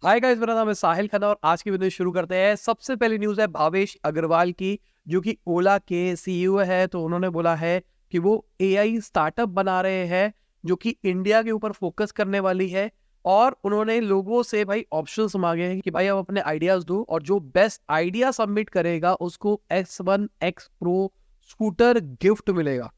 Hi guys, मेरा नाम है साहिल खन्ना और आज की वीडियो शुरू करते हैं। सबसे पहली न्यूज़ है भावेश अग्रवाल की, जो कि ओला के सीईओ है। तो उन्होंने बोला है कि वो एआई स्टार्टअप बना रहे हैं जो कि इंडिया के ऊपर फोकस करने वाली है। और उन्होंने लोगों से भाई ऑप्शंस मांगे हैं कि भाई आप अपने आइडियाज दो और जो बेस्ट आइडिया सबमिट करेगा उसको S1X Pro स्कूटर गिफ्ट मिलेगा।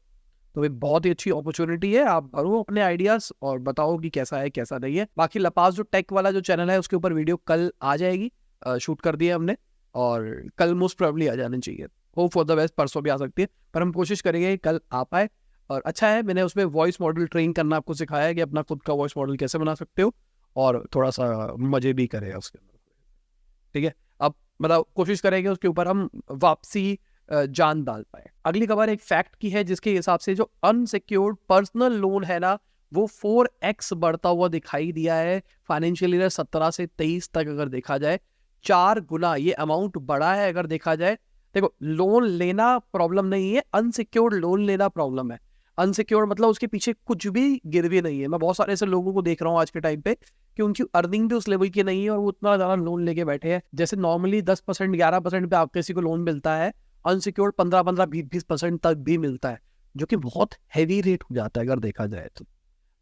तो ये बहुत ही अच्छी अपॉर्चुनिटी है। आप भरो अपने आइडियाज और बताओ कि कैसा है कैसा नहीं है। बाकी लपास जो टेक वाला जो चैनल है उसके ऊपर वीडियो कल आ जाएगी, शूट कर दिया हमने और कल मोस्ट प्रोबेबली आ जानी चाहिए। होप फॉर द बेस्ट, परसों भी आ सकती है पर हम कोशिश करेंगे कल आ पाए। और अच्छा है, मैंने उसमें वॉइस मॉडल ट्रेन करना आपको सिखाया है कि अपना खुद का वॉइस मॉडल कैसे बना सकते हो और थोड़ा सा मजे भी करें उसके अंदर। ठीक है, अब मतलब कोशिश करेंगे उसके ऊपर हम वापसी जान डाल पाए। अगली खबर एक फैक्ट की है जिसके हिसाब से जो अनसिक्योर्ड पर्सनल लोन है ना, वो 4x बढ़ता हुआ दिखाई दिया है। फाइनेंशियल ईयर 17 से 23 तक अगर देखा जाए 4 गुना ये अमाउंट बढ़ा है। अगर देखा जाए, देखो लोन लेना प्रॉब्लम नहीं है, अनसिक्योर्ड लोन लेना प्रॉब्लम है। अनसिक्योर्ड मतलब उसके पीछे कुछ भी गिरवी नहीं है। मैं बहुत सारे ऐसे लोगों को देख रहा हूँ आज के टाइम पे कि उनकी अर्निंग भी उस लेवल की नहीं है और वो उतना ज्यादा लोन लेके बैठे हैं। जैसे नॉर्मली 10% 11% पे आप किसी को लोन मिलता है, अनसिक्योर्ड 15-15 20-20% तक भी मिलता है, जो कि बहुत हैवी रेट हो जाता है अगर देखा जाए तो।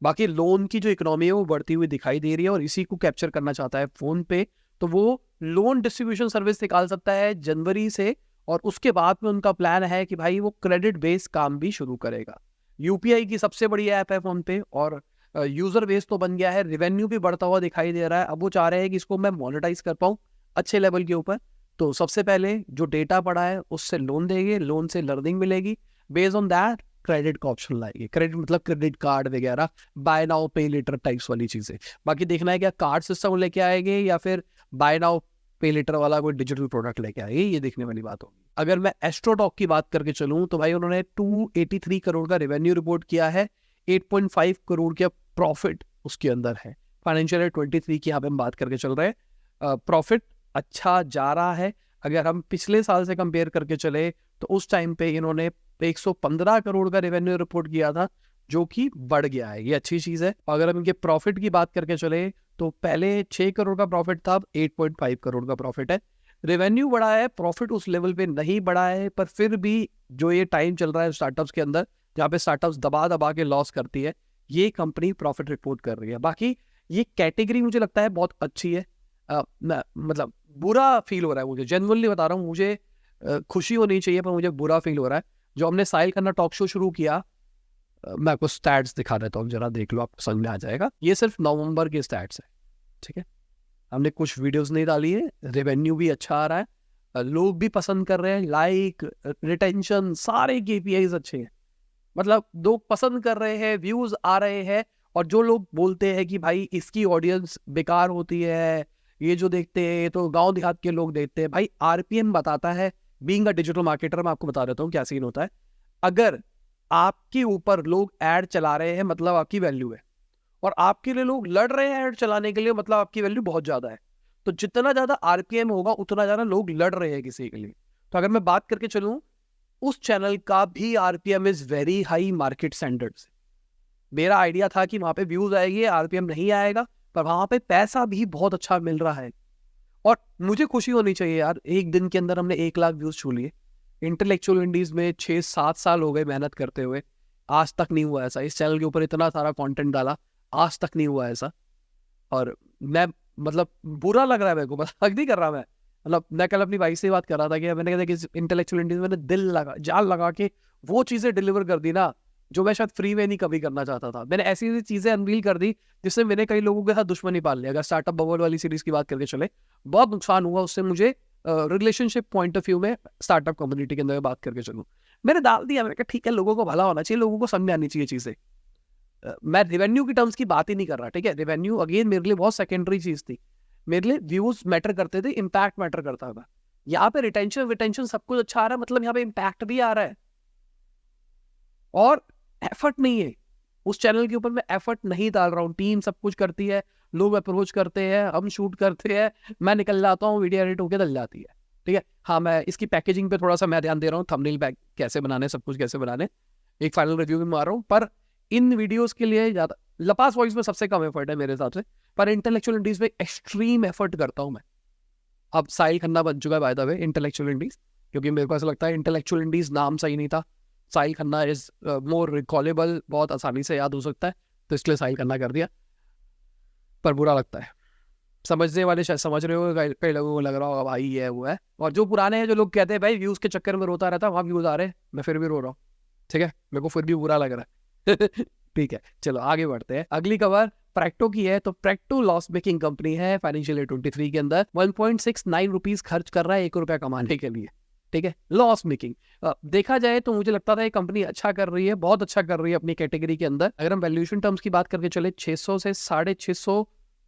बाकी लोन की जो इकोनॉमी है वो बढ़ती हुई दिखाई दे रही है और इसी को कैप्चर करना चाहता है फोन पे। तो वो लोन डिस्ट्रीब्यूशन सर्विस निकाल सकता है जनवरी से और उसके बाद में उनका प्लान है कि भाई वो क्रेडिट बेस्ड काम भी शुरू करेगा। यूपीआई की सबसे बड़ी ऐप है फोन पे और यूजर बेस तो बन गया है, रिवेन्यू भी बढ़ता हुआ दिखाई दे रहा है। अब वो चाह रहे हैं कि इसको मैं मोनेटाइज कर पाऊँ अच्छे लेवल के ऊपर। तो सबसे पहले जो डेटा पड़ा है उससे लोन देंगे, लोन से लर्निंग मिलेगी, बेस्ड ऑन दैट क्रेडिट का ऑप्शन लाएंगे। क्रेडिट मतलब क्रेडिट कार्ड वगैरह, बाय नाउ पे लेटर टाइप्स वाली चीजें। बाकी देखना है क्या कार्ड सिस्टम लेके आएंगे या फिर बाय नाउ पे लेटर वाला कोई डिजिटल प्रोडक्ट लेके आएंगे, ये देखने वाली बात होगी। अगर मैं एस्ट्रोटॉक की बात करके चलूं तो भाई उन्होंने 283 करोड़ का रेवेन्यू रिपोर्ट किया है, 8.5 करोड़ का प्रॉफिट उसके अंदर है। फाइनेंशियल ईयर 23 की यहाँ पे हम बात करके चल रहे हैं। प्रॉफिट अच्छा जा रहा है। अगर हम पिछले साल से कंपेयर करके चले तो उस टाइम पे इन्होंने 115 करोड़ का रेवेन्यू रिपोर्ट किया था, जो कि बढ़ गया है, ये अच्छी चीज है। अगर हम इनके प्रॉफिट की बात करके चले तो पहले 6 करोड़ का प्रॉफिट था, अब 8.5 करोड़ का प्रॉफिट है। रेवेन्यू बढ़ा है, प्रॉफिट उस लेवल पे नहीं बढ़ा है, पर फिर भी जो ये टाइम चल रहा है स्टार्टअप्स के अंदर जहाँ पे स्टार्टअप्स दबा दबा के लॉस करती है, ये कंपनी प्रॉफिट रिपोर्ट कर रही है। बाकी ये कैटेगरी मुझे लगता है बहुत अच्छी है। मतलब बुरा फील हो रहा है मुझे, जेन्युइनली बता रहा हूँ। मुझे खुशी होनी चाहिए पर मुझे बुरा फील हो रहा है। जो हमने साहिल खन्ना टॉक शो शुरू किया, मैं आपको स्टैट्स दिखा देता हूँ, जरा देख लो, आपको समझ में आ जाएगा। ये सिर्फ नवंबर के स्टैट्स है, ठीक है। हमने कुछ वीडियोस नहीं डाली है, रेवेन्यू भी अच्छा आ रहा है, लोग भी पसंद कर रहे हैं, लाइक रिटेंशन सारे केपीआईज अच्छे हैं। मतलब लोग पसंद कर रहे हैं, व्यूज आ रहे हैं। और जो लोग बोलते हैं कि भाई इसकी ऑडियंस बेकार होती है, ये जो देखते हैं ये तो गांव देहात के लोग देखते हैं, भाई आरपीएम बताता है। बीइंग अ डिजिटल मार्केटर मैं आपको बता देता हूँ क्या सीन होता है। अगर आपके ऊपर लोग ऐड चला रहे हैं मतलब आपकी वैल्यू है, और आपके लिए लोग लड़ रहे हैं ऐड चलाने के लिए मतलब आपकी वैल्यू बहुत ज्यादा है। तो जितना ज्यादा आरपीएम होगा उतना ज्यादा लोग लड़ रहे हैं किसी के लिए। तो अगर मैं बात करके चलूं, उस चैनल का भी RPM is very high market standard से। मेरा आइडिया था कि वहां पे व्यूज आएंगे, आरपीएम नहीं आएगा, पर वहां पे पैसा भी बहुत अच्छा मिल रहा है। और मुझे खुशी होनी चाहिए यार, एक दिन के अंदर हमने 1 लाख व्यूज छू लिए। इंटेलेक्चुअल इंडीज में 6-7 साल हो गए मेहनत करते हुए, आज तक नहीं हुआ ऐसा। इस चैनल के ऊपर इतना सारा कंटेंट डाला, आज तक नहीं हुआ ऐसा। और मैं मतलब बुरा लग रहा है मेरे को, मजाक नहीं कर रहा मैं। मतलब मैं कल अपनी वाइफ से बात कर रहा था कि मैंने कहता कि इंटेलेक्चुअल इंडीज मैंने दिल लगा जान लगा के वो चीजें डिलीवर कर दी ना, जो मैं शायद फ्री में नहीं कभी करना चाहता था। मैंने ऐसी ऐसी चीजें अनवील कर दी जिससे मैंने कई लोगों के साथ दुश्मनी पाल लिया। अगर स्टार्टअप बबल वाली सीरीज की बात करके चले, बहुत नुकसान हुआ उससे मुझे रिलेशनशिप पॉइंट ऑफ व्यू में। स्टार्टअप कम्युनिटी के अंदर बात करके चलूँ, मैंने डाल दिया, मैंने कहा ठीक है, लोगों को भला होना चाहिए, लोगों को समझ आनी चाहिए चीजें। मैं रेवेन्यू की टर्म्स की बात ही नहीं कर रहा, ठीक है। रेवेन्यू अगेन मेरे लिए बहुत सेकेंडरी चीज थी। मेरे लिए व्यूज मैटर करते थे, इंपैक्ट मैटर करता था। यहाँ पे रिटेंशन सब कुछ अच्छा आ रहा है, मतलब यहाँ पे इंपैक्ट भी आ रहा है और एफर्ट नहीं है। उस चैनल के ऊपर मैं एफर्ट नहीं डाल रहा हूँ, टीम सब कुछ करती है, लोग अप्रोच करते हैं, हम शूट करते हैं, मैं निकल जाता हूँ, वीडियो एडिट होकर डल जाती है, ठीक है। हाँ, मैं इसकी पैकेजिंग पे थोड़ा सा मैं ध्यान दे रहा हूँ, थंबनेल बैक कैसे बनाने, सब कुछ कैसे बनाने, एक फाइनल रिव्यू भी मार रहा हूँ। पर इन वीडियोस के लिए ज्यादा लपास वॉइस में सबसे कम एफर्ट है मेरे हिसाब से। पर इंटेलेक्चुअल इंडीज में एक्सट्रीम एफर्ट करता हूँ मैं। अब साहिल खन्ना बन चुका है by the way intellectual Indies, क्योंकि मेरे को ऐसा लगता है इंटेलेक्चुअल इंडीज नाम सही नहीं था। साहिल खन्ना इज मोर रिकॉलेबल, बहुत आसानी से याद हो सकता है, तो इसलिए साहिल खन्ना कर दिया, पर बुरा लगता है। समझने वाले शायद समझ रहे हो, कई लोगों को लग रहा होगा भाई ये वो है। और जो पुराने हैं, जो लोग कहते हैं भाई व्यूज के चक्कर में रोता रहता, वहाँ व्यूज आ रहे हैं, मैं फिर भी रो रहा हूँ, ठीक है, मेरे को फिर भी बुरा लग रहा है। ठीक है, चलो आगे बढ़ते हैं। अगली खबर प्रैक्टो की है। तो प्रैक्टो लॉस मेकिंग कंपनी है, फाइनेंशियल ईयर 23 के अंदर 1.69 रुपीज खर्च कर रहा है 1 रुपया कमाने के लिए, ठीक है, लॉस मेकिंग। देखा जाए तो मुझे लगता था ये कंपनी अच्छा कर रही है, बहुत अच्छा कर रही है अपनी कैटेगरी के अंदर। अगर हम वैल्यूएशन टर्म्स की बात करके चले, 600 से $650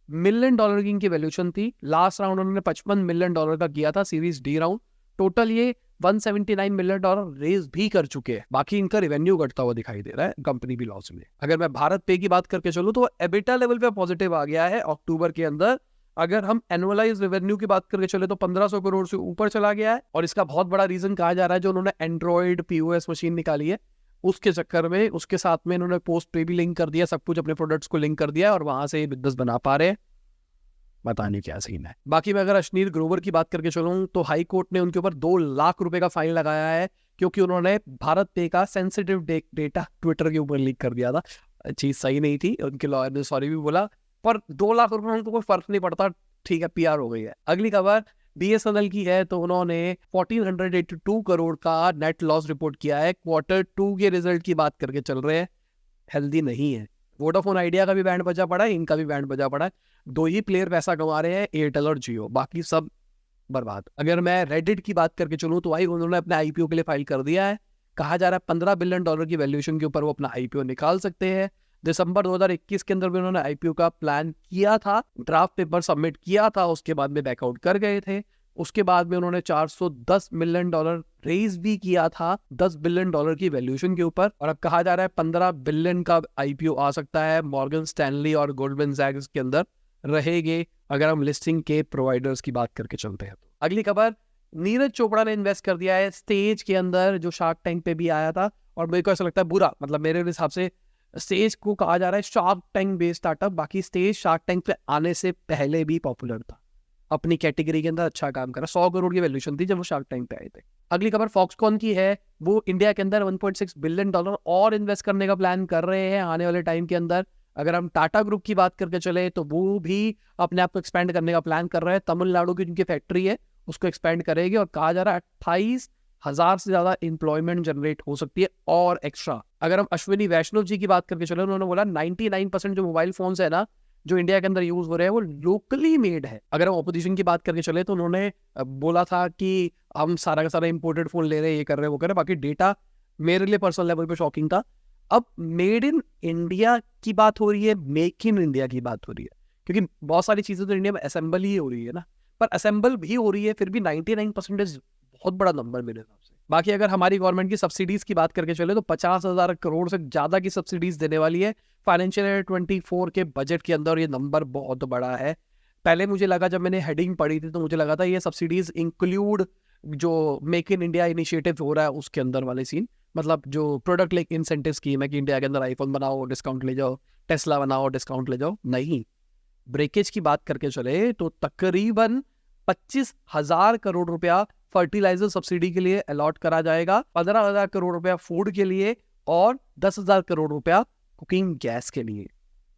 मिलियन की इनकी वैल्यूएशन थी। लास्ट राउंड उन्होंने $55 मिलियन का किया था, सीरीज डी राउंड। टोटल ये $179 मिलियन रेज भी कर चुके हैं। बाकी इनका रेवेन्यू घटता हुआ दिखाई दे रहा है, कंपनी भी लॉस में। अगर मैं भारत पे की बात करके चलूं तो एबिटा लेवल पे पॉजिटिव आ गया है अक्टूबर के अंदर। अगर हम एनुअलाइज रेवेन्यू की बात करके चले तो 1500 करोड़ से ऊपर चला गया है। और इसका बहुत बड़ा रीजन कहा जा रहा है जो उन्होंने एंड्रॉइड पीओएस मशीन निकाली है, उसके चक्कर में, उसके साथ में इन्होंने पोस्ट पे भी लिंक कर दिया, सब कुछ अपने प्रोडक्ट्स को लिंक कर दिया और वहां से बिजनेस बना पा रहे हैं। पता नहीं क्या सीन है। बाकी मैं अगर अश्नीर ग्रोवर की बात करके चलूं तो हाई कोर्ट ने उनके ऊपर 2 लाख रुपए का फाइन लगाया है, क्योंकि उन्होंने भारत पे का सेंसिटिव डेटा ट्विटर के ऊपर लीक कर दिया था। चीज सही नहीं थी, उनके लॉयर ने सॉरी भी बोला, पर 2 लाख रुपए में उनको कोई फर्क नहीं पड़ता, ठीक है, पीआर हो गई है। अगली खबर बीएसएनएल की है। तो उन्होंने 1482 करोड़ का नेट लॉस रिपोर्ट किया है। Q2 के रिजल्ट की बात करके चल रहे हैं, हेल्दी नहीं है। वोडाफोन आइडिया का भी बैंड बजा पड़ा है, इनका भी बैंड बजा पड़ा है। 2 ही प्लेयर पैसा कमा रहे हैं, एयरटेल और जियो, बाकी सब बर्बाद। अगर मैं रेडिट की बात करके चलूं तो भाई उन्होंने अपने आईपीओ के लिए फाइल कर दिया है। कहा जा रहा है $15 बिलियन की वैल्यूएशन के ऊपर वो अपना आईपीओ निकाल सकते हैं। दिसंबर 2021 के अंदर भी उन्होंने आईपीओ का प्लान किया था, ड्राफ्ट पेपर सबमिट किया था, उसके बाद में बैकआउट कर गए थे। उसके बाद में उन्होंने $410 मिलियन रेज भी किया था $10 बिलियन की वैल्यूएशन के ऊपर। और अब कहा जा रहा है 15 बिलियन का आईपीओ आ सकता है, मॉर्गन स्टैनली और गोल्डमैन सैक्स के अंदर रहेंगे, अगर हम लिस्टिंग के प्रोवाइडर्स की बात करके चलते हैं। तो अगली खबर, नीरज चोपड़ा ने इन्वेस्ट कर दिया है स्टेज के अंदर, जो शार्क टैंक पे भी आया था। और मेरे को ऐसा लगता है बुरा, मतलब मेरे हिसाब से स्टेज को कहा जा रहा है शार्क टैंक बेस्ड स्टार्टअप, बाकी स्टेज शार्क टैंक पे आने से पहले भी पॉपुलर था, अपनी कैटेगरी के अंदर अच्छा काम करा। 100 करोड़ की वैल्यूएशन थी जब वो शार्क टैंक पे आए थे। अगली खबर फॉक्सकॉन की है। वो इंडिया के अंदर $1.6 बिलियन और इन्वेस्ट करने का प्लान कर रहे हैं आने वाले टाइम के अंदर। अगर हम टाटा ग्रुप की बात करके चले तो वो भी अपने आप को एक्सपेंड करने का प्लान कर रहे हैं। तमिलनाडु की जिनकी फैक्ट्री है उसको एक्सपेंड करेगी, और कहा जा रहा है 28,000 से ज्यादा एम्प्लॉयमेंट जनरेट हो सकती है और एक्स्ट्रा। अगर हम अश्विनी वैष्णव जी की बात करके चले, उन्होंने बोला 99% जो मोबाइल फोन्स है ना जो इंडिया के अंदर यूज हो रहे हैं वो लोकली मेड है। अगर हम ऑपोजिशन की बात करके चले तो उन्होंने बोला था कि हम सारा का सारा इंपोर्टेड फोन ले रहे हैं, ये कर रहे हैं, वो कर रहे हैं। बाकी डेटा मेरे लिए पर्सनल लेवल पे शॉकिंग था। अब मेड इन इंडिया की बात हो रही है, मेक इन इंडिया की बात हो रही है, क्योंकि बहुत सारी चीजें तो इंडिया में असेंबल ही हो रही है ना, पर असेंबल भी हो रही है, फिर भी 99% बहुत बड़ा नंबर मेरे हिसाब से। बाकी अगर हमारी गवर्नमेंट की सब्सिडीज की बात करके चले तो 50,000 करोड़ से ज्यादा की सब्सिडीज देने वाली है फाइनेंशियल ईयर 24 के बजट के अंदर। ये नंबर बहुत बड़ा है। पहले मुझे लगा, जब मैंने हेडिंग पढ़ी थी तो मुझे लगा था ये सब्सिडीज इंक्लूड जो मेक इन इंडिया इनिशिएटिव हो रहा है उसके अंदर वाले सीन, मतलब जो प्रोडक्ट लाइक इंसेंटिव स्कीम है कि इंडिया के अंदर आईफोन बनाओ डिस्काउंट ले जाओ, टेस्ला बनाओ डिस्काउंट ले जाओ। नहीं, ब्रेकेज की बात करके चले तो तकरीबन 25,000 करोड़ रुपया फर्टिलाइजर सब्सिडी के लिए अलॉट करा जाएगा, 15,000 करोड़ रुपया फूड के लिए और 10,000 करोड़ रुपया कुकिंग गैस के लिए।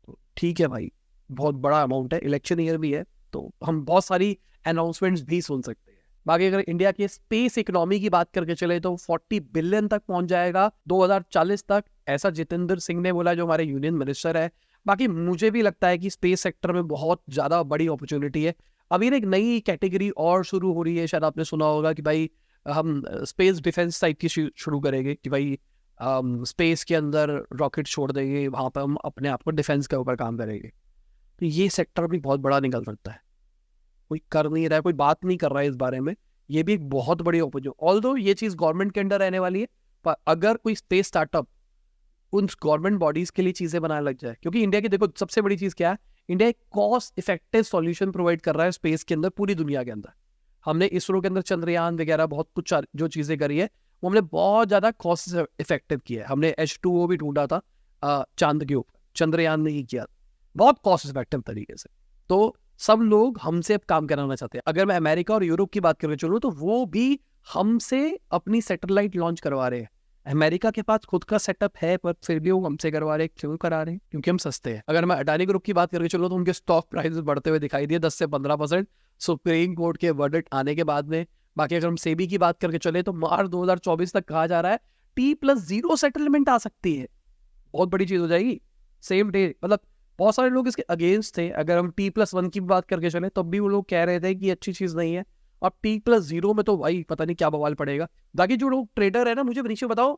तो ठीक है भाई, बहुत बड़ा अमाउंट है, इलेक्शन ईयर भी है तो हम बहुत सारी अनाउंसमेंट्स भी सुन सकते हैं। बाकी अगर इंडिया की स्पेस इकोनॉमी की बात करके चले तो 40 बिलियन तक पहुंच जाएगा 2040 तक, ऐसा जितेंद्र सिंह ने बोला जो हमारे यूनियन मिनिस्टर है। बाकी मुझे भी लगता है कि स्पेस सेक्टर में बहुत ज्यादा बड़ी अपॉर्चुनिटी है। अभी एक नई कैटेगरी और शुरू हो रही है, शायद आपने सुना होगा कि भाई हम स्पेस डिफेंस टाइप की शुरू करेंगे, कि भाई स्पेस के अंदर रॉकेट छोड़ देंगे, वहां पर हम अपने आप को डिफेंस के ऊपर काम करेंगे। तो ये सेक्टर भी बहुत बड़ा निकल सकता है। कोई कर नहीं रहा है, कोई बात नहीं कर रहा है इस बारे में, ये भी एक बहुत बड़ी अपॉर्चुनिटी। ऑल्दो ये चीज गवर्नमेंट के अंडर रहने वाली है, पर अगर कोई स्पेस स्टार्टअप उन गवर्नमेंट बॉडीज के लिए चीजें बनाने लग जाए, क्योंकि इंडिया की देखो सबसे बड़ी चीज क्या है, इंडिया एक कॉस्ट इफेक्टिव सॉल्यूशन प्रोवाइड कर रहा है स्पेस के अंदर पूरी दुनिया के अंदर। हमने इसरो के अंदर चंद्रयान वगैरह बहुत कुछ जो चीजें करी है वो हमने बहुत ज्यादा कॉस्ट इफेक्टिव किया है। हमने H2O भी ढूंढा था चांद के ऊपर, चंद्रयान ने ही किया, बहुत कॉस्ट इफेक्टिव तरीके से। तो सब लोग हमसे अब काम कराना चाहते हैं। अगर मैं अमेरिका और यूरोप की बात करके चलूँ तो वो भी हमसे अपनी सैटेलाइट लॉन्च करवा रहे हैं। अमेरिका के पास खुद का सेटअप है पर फिर भी वो हमसे करवा रहे हैं। क्यों करा रहे हैं? क्योंकि हम सस्ते हैं। अगर मैं अडानी ग्रुप की बात करके चलूँ तो उनके स्टॉक प्राइसेस बढ़ते हुए दिखाई दिए 10 से 15% सुप्रीम कोर्ट के वर्डिक्ट आने के बाद में। बाकी अगर हम सेबी की बात करके चले तो मार्च 2024 तक कहा जा रहा है T+0 सेटलमेंट आ सकती है। बहुत बड़ी चीज हो जाएगी सेम डे। मतलब बहुत सारे लोग इसके अगेंस्ट थे। अगर हम T+1 की बात करके चले तब भी वो लोग कह रहे थे कि अच्छी चीज नहीं है। अब T+0 में तो भाई पता नहीं क्या बवाल पड़ेगा। बाकी जो लोग ट्रेडर है ना, मुझे नीचे बताओ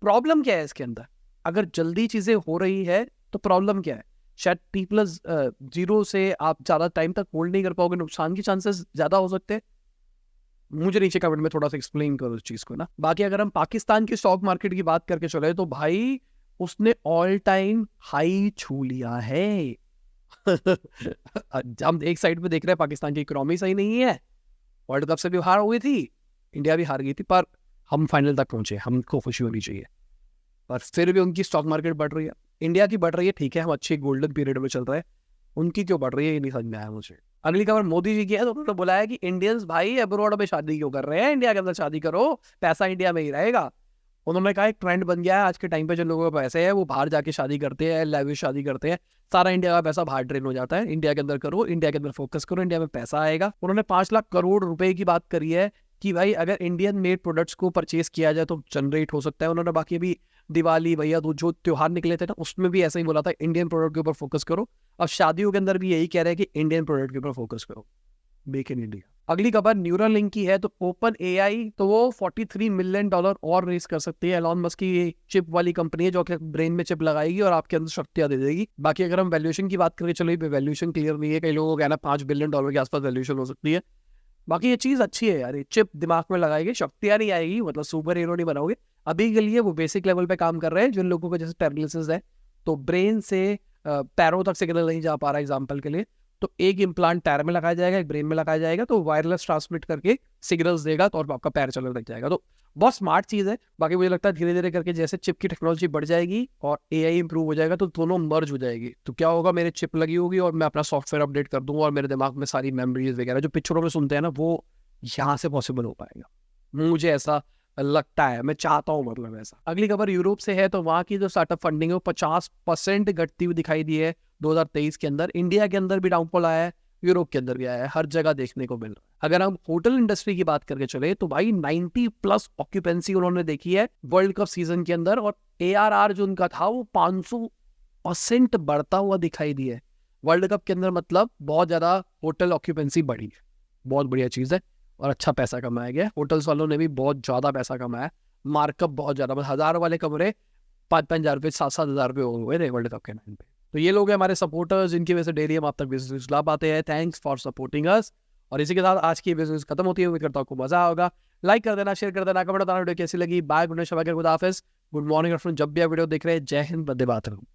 प्रॉब्लम क्या है इसके अंदर? अगर जल्दी चीजें हो रही है तो प्रॉब्लम क्या है? शायद T+0 से आप ज्यादा टाइम तक होल्ड नहीं कर पाओगे, नुकसान के चांसेस ज्यादा हो सकते हैं। मुझे नीचे कमेंट में थोड़ा सा एक्सप्लेन करो इस चीज को ना। बाकी अगर हम पाकिस्तान की स्टॉक मार्केट की बात करके चले तो भाई उसने ऑल टाइम हाई छू लिया है। हम एक साइड पे देख रहे हैं पाकिस्तान की इकोनॉमी सही नहीं है, वर्ल्ड कप से भी हार हुई थी, इंडिया भी हार गई थी, पर हम फाइनल तक पहुंचे, हमको खुशी होनी चाहिए। पर फिर भी उनकी स्टॉक मार्केट बढ़ रही है। इंडिया की बढ़ रही है, ठीक है, हम अच्छे गोल्डन पीरियड में चल रहे हैं। उनकी क्यों बढ़ रही है ये नहीं समझ में आया मुझे। अगली खबर मोदी जी की है, तो उन्होंने बोला है कि इंडियंस भाई अब्रॉड में शादी क्यों कर रहे हैं, इंडिया के अंदर शादी करो, पैसा इंडिया में ही रहेगा। उन्होंने कहा एक ट्रेंड बन गया है आज के टाइम पे, जो लोगों के पैसे है वो बाहर जाके शादी करते हैं, लाइव शादी करते हैं, सारा इंडिया का पैसा बाहर ड्रेन हो जाता है। इंडिया के अंदर करो, इंडिया के अंदर फोकस करो, इंडिया में पैसा आएगा। उन्होंने 5 लाख करोड़ रुपए की बात करी है कि भाई अगर इंडियन मेड प्रोडक्ट्स को परचेज किया जाए तो जनरेट हो सकता है। उन्होंने बाकी अभी दिवाली भैया दूज जो त्योहार निकले थे ना, उसमें भी ऐसा ही बोला था इंडियन प्रोडक्ट के ऊपर फोकस करो। अब शादियों के अंदर भी यही कह रहे हैं कि इंडियन प्रोडक्ट के ऊपर फोकस करो, मेक इन इंडिया। अगली खबर न्यूरल लिंक की है, तो ओपन एआई तो वो $43 मिलियन और रेस कर सकती है। एलॉन मस्क की चिप वाली कंपनी है जो कि ब्रेन में चिप लगाएगी और आपके अंदर शक्तियां दे देगी। बाकी अगर हम वैल्यूएशन की बात करें, चलो वैल्यूएशन क्लियर नहीं है, कई लोगों को कहना $5 बिलियन के आसपास वैल्यूएशन हो सकती है। बाकी ये चीज अच्छी है यार, ये चिप दिमाग में लगाएगी, शक्तियां नहीं आएगी, मतलब सुपर हीरो नहीं बनाओगे। अभी के लिए वो बेसिक लेवल पे काम कर रहे हैं। जिन लोगों को जैसे पैरालिसिस है तो ब्रेन से पैरों तक सिग्नल नहीं जा पा रहा एग्जाम्पल के लिए, तो एक इम्प्लांट पैर में लगाया जाएगा, एक ब्रेन में लगाया जाएगा, तो वायरलेस ट्रांसमिट करके सिग्नल्स देगा तो और आपका पैर चलने लग जाएगा। तो बहुत स्मार्ट चीज है। बाकी मुझे लगता है धीरे धीरे करके जैसे चिप की टेक्नोलॉजी बढ़ जाएगी और एआई इंप्रूव हो जाएगा तो दोनों मर्ज हो जाएगी। तो क्या होगा, मेरे चिप लगी होगी और मैं अपना सॉफ्टवेयर अपडेट कर दूंगा और मेरे दिमाग में सारी मेमोरीज वगैरह जो पिक्चरों में सुनते हैं ना, वो यहाँ से पॉसिबल हो पाएगा। मुझे ऐसा लगता है, मैं चाहता हूँ, मतलब ऐसा। अगली खबर यूरोप से है, तो वहाँ की जो स्टार्टअप फंडिंग है वो 50% घटती हुई दिखाई दी है 2023 के अंदर। इंडिया के अंदर भी डाउनफॉल आया है, यूरोप के अंदर भी आया है, हर जगह देखने को मिल रहा है। अगर हम होटल इंडस्ट्री की बात करके चले तो भाई 90+ ऑक्यूपेंसी उन्होंने देखी है वर्ल्ड कप सीजन के अंदर, और ARR जो उनका था वो 500% बढ़ता हुआ दिखाई दिया है वर्ल्ड कप के अंदर। मतलब बहुत ज्यादा होटल ऑक्यूपेंसी बढ़ी है, बहुत बढ़िया चीज है और अच्छा पैसा कमाया गया। होटल्स वालों ने भी बहुत ज्यादा पैसा कमाया, मार्कअप बहुत ज्यादा, मतलब 1000 वाले कमरे 5-5 हजार रुपये 7-7 हजार रुपये हो गए थे वर्ल्ड कप के टाइम पे। तो ये लोग हैं हमारे सपोर्टर्स, जिनकी वजह से डेली हम आप तक बिजनेस ला पाते हैं। Thanks for supporting us. और इसी के साथ आज की बिजनेस खत्म होती है। उम्मीद करता हूँ आपको मजा होगा। लाइक कर देना, शेयर कर देना, कमेंट बताना वीडियो कैसी लगी। बाय, गुड नाइट, शबा के खुदा हाफिज, गुड मॉर्निंग आफ्टरनून, जब भी आप वीडियो देख रहे हैं। जय हिंद, वंदे मातरम।